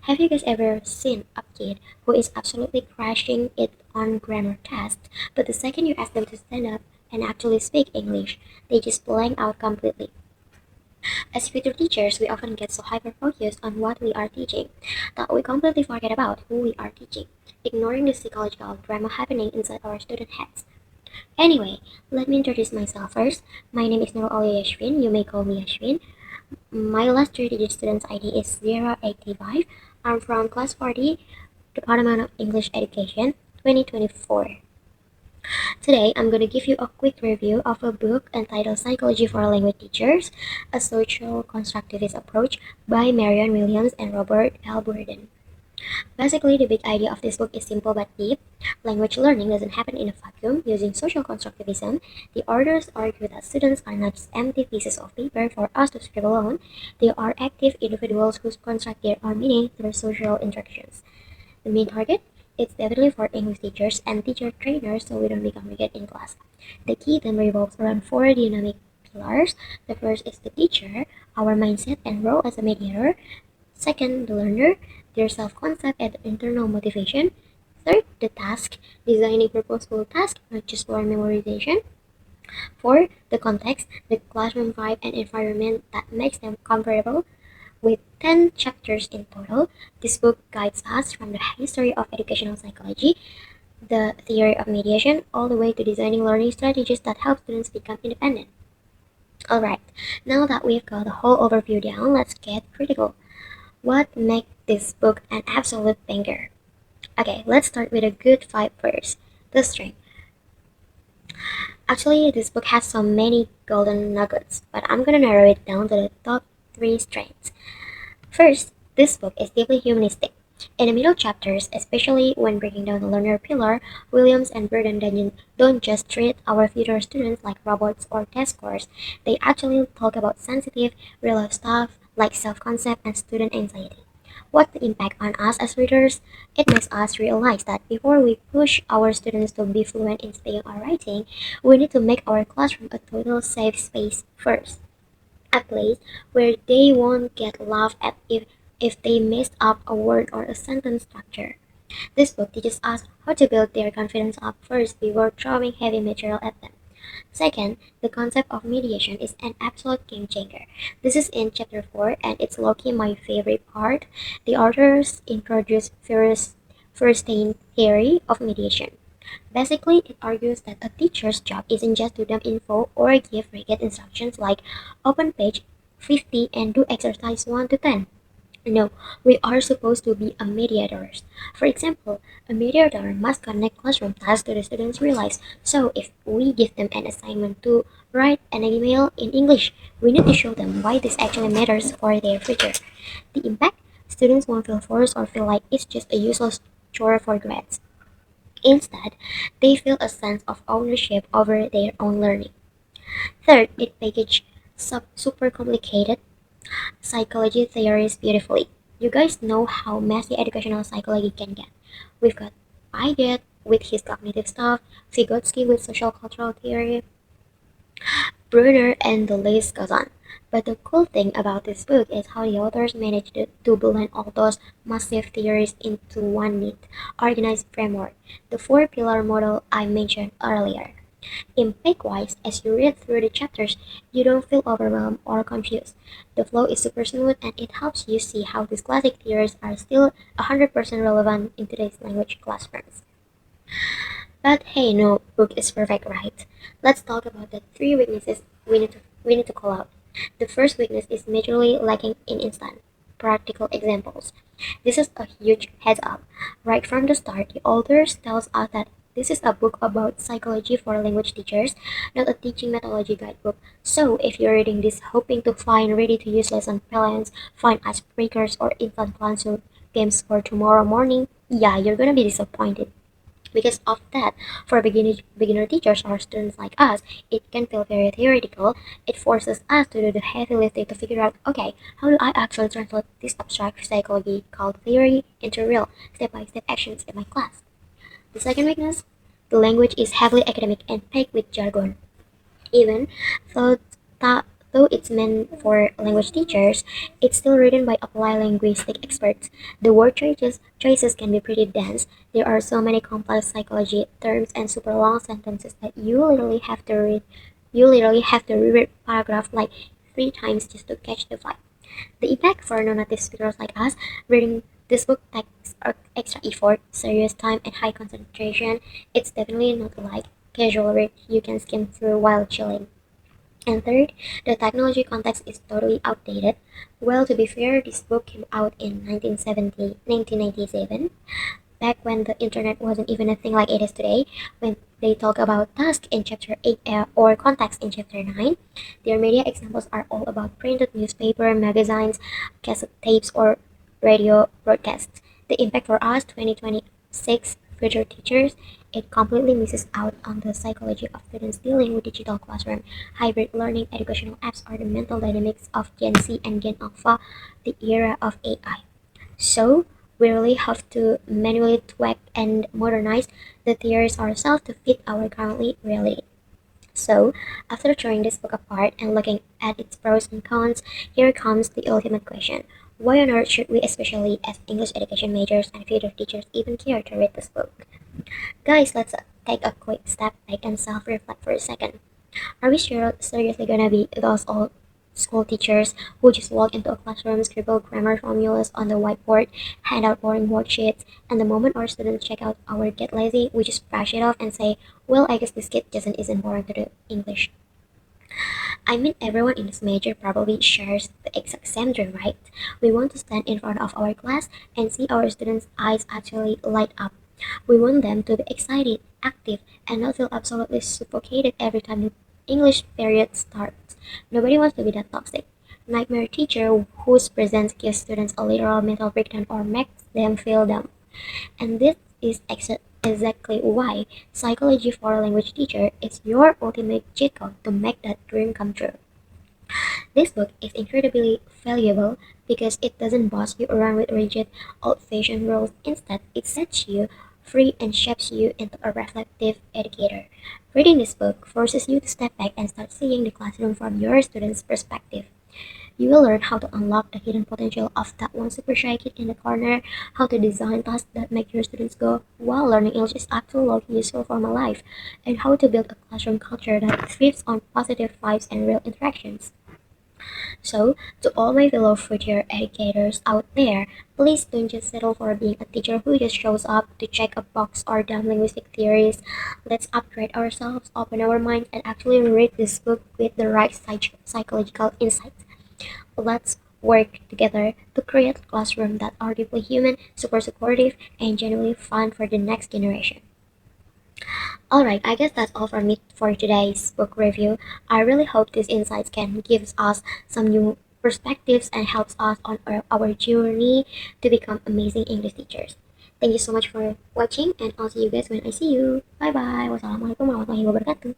Have you guys ever seen a kid who is absolutely crushing it on grammar tests, but the second you ask them to stand up and actually speak English, they just blank out completely? As future teachers, we often get so hyper-focused on what we are teaching that we completely forget about who we are teaching, ignoring the psychological drama happening inside our student heads. Anyway, let me introduce myself first. My name is Auliya. You may call me Ashwin. My last 3-digit student's ID is 085. I'm from class 40, Department of English Education, 2024. Today, I'm going to give you a quick review of a book entitled Psychology for Language Teachers, a social constructivist approach by Marion Williams and Robert L. Basically, the big idea of this book is simple but deep. Language learning doesn't happen in a vacuum. Using social constructivism, the authors argue that students are not just empty pieces of paper for us to scribble on. They are active individuals who construct their own meaning through social interactions. The main target? It's definitely for English teachers and teacher trainers so we don't become rigid in class. The key then revolves around 4 dynamic pillars. The first is the teacher, our mindset and role as a mediator. Second, the learner, their self-concept and internal motivation. Third, the task, designing purposeful tasks, not just for memorization. Four, the context, the classroom vibe and environment that makes them comfortable. With 10 chapters in total, this book guides us from the history of educational psychology, the theory of mediation, all the way to designing learning strategies that help students become independent. Alright, now that we've got the whole overview down, let's get critical. What makes this book an absolute banger? Okay, let's start with a good vibe first. The strength. Actually, this book has so many golden nuggets, but I'm gonna narrow it down to the top 3 strengths. First, this book is deeply humanistic. In the middle chapters, especially when breaking down the learner pillar, Williams and Burden don't just treat our future students like robots or test scores. They actually talk about sensitive, real-life stuff like self-concept and student anxiety. What's the impact on us as readers? It makes us realize that before we push our students to be fluent in speaking or writing, we need to make our classroom a total safe space first. A place where they won't get laughed at if they messed up a word or a sentence structure. This book teaches us how to build their confidence up first before throwing heavy material at them. Second, the concept of mediation is an absolute game changer. This is in chapter 4 and it's low-key my favorite part. The authors introduce first theory of mediation. Basically, it argues that a teacher's job isn't just to dump info or give rigid instructions like open page 50 and do exercise 1 to 10. No, we are supposed to be a mediators. For example, a mediator must connect classroom tasks to the students' real lives. So if we give them an assignment to write an email in English, we need to show them why this actually matters for their future. The impact? Students won't feel forced or feel like it's just a useless chore for grades. Instead, they feel a sense of ownership over their own learning. Third, it packages super complicated psychology theories beautifully. You guys know how messy educational psychology can get. We've got Piaget with his cognitive stuff, Vygotsky with social cultural theory, Brunner, and the list goes on. But the cool thing about this book is how the authors managed to blend all those massive theories into one neat, organized framework, the 4-pillar model I mentioned earlier. Impact-wise, as you read through the chapters, you don't feel overwhelmed or confused. The flow is super smooth and it helps you see how these classic theories are still 100% relevant in today's language classrooms. But hey, no book is perfect, right? Let's talk about the 3 weaknesses we need to call out. The first weakness is majorly lacking in instant, practical examples. This is a huge heads up. Right from the start, the authors tells us that this is a book about psychology for language teachers, not a teaching methodology guidebook. So if you're reading this hoping to find ready-to-use lesson plans, find icebreakers, or instant classroom games for tomorrow morning, yeah, you're gonna be disappointed. Because of that, for beginner teachers or students like us, it can feel very theoretical. It forces us to do the heavy lifting to figure out, okay, how do I actually translate this abstract psychology called theory into real, step-by-step actions in my class? The second weakness, the language is heavily academic and packed with jargon. Even though Though it's meant for language teachers, it's still written by applied linguistic experts. The word choices can be pretty dense. There are so many complex psychology terms and super long sentences that you literally have to reread paragraph like 3 times just to catch the vibe. The impact for non-native speakers like us, reading this book takes extra effort, serious time, and high concentration. It's definitely not like casual read you can skim through while chilling. And third, the technology context is totally outdated. Well, to be fair, this book came out in 1997, back when the internet wasn't even a thing like it is today. When they talk about task in chapter 8 or context in chapter 9, their media examples are all about printed newspaper, magazines, cassette tapes, or radio broadcasts. The impact for us 2026 future teachers, it completely misses out on the psychology of students dealing with digital classroom, hybrid learning, educational apps, or the mental dynamics of Gen Z and Gen Alpha, the era of AI. So, we really have to manually tweak and modernize the theories ourselves to fit our currently reality. So, after throwing this book apart and looking at its pros and cons, here comes the ultimate question. Why on earth should we, especially as English education majors and future teachers, even care to read this book? Guys, let's take a quick step back and self-reflect for a second. Are we seriously gonna be those old school teachers who just walk into a classroom, scribble grammar formulas on the whiteboard, hand out boring worksheets, and the moment our students check out or get lazy, we just brush it off and say, well, I guess this kid just isn't born to do English. I mean, everyone in this major probably shares the exact same dream, right? We want to stand in front of our class and see our students' eyes actually light up. We want them to be excited, active, and not feel absolutely suffocated every time the English period starts. Nobody wants to be that toxic nightmare teacher whose presence gives students a literal mental breakdown or makes them feel dumb. And this is exactly why psychology for a language teacher is your ultimate cheat code to make that dream come true. This book is incredibly valuable because it doesn't boss you around with rigid, old-fashioned rules. Instead, it sets you free and shapes you into a reflective educator. Reading this book forces you to step back and start seeing the classroom from your students' perspective. You will learn how to unlock the hidden potential of that one super shy kid in the corner, how to design tasks that make your students go, wow, learning English is actually useful for my life, and how to build a classroom culture that thrives on positive vibes and real interactions. So, to all my fellow future educators out there, please don't just settle for being a teacher who just shows up to check a box or dumb linguistic theories. Let's upgrade ourselves, open our minds, and actually read this book with the right psychological insights. Let's work together to create classrooms that are deeply human, super supportive, and genuinely fun for the next generation. Alright, I guess that's all from me for today's book review. I really hope these insights can give us some new perspectives and helps us on our journey to become amazing English teachers. Thank you so much for watching and I'll see you guys when I see you. Bye bye. Wassalamualaikum warahmatullahi wabarakatuh.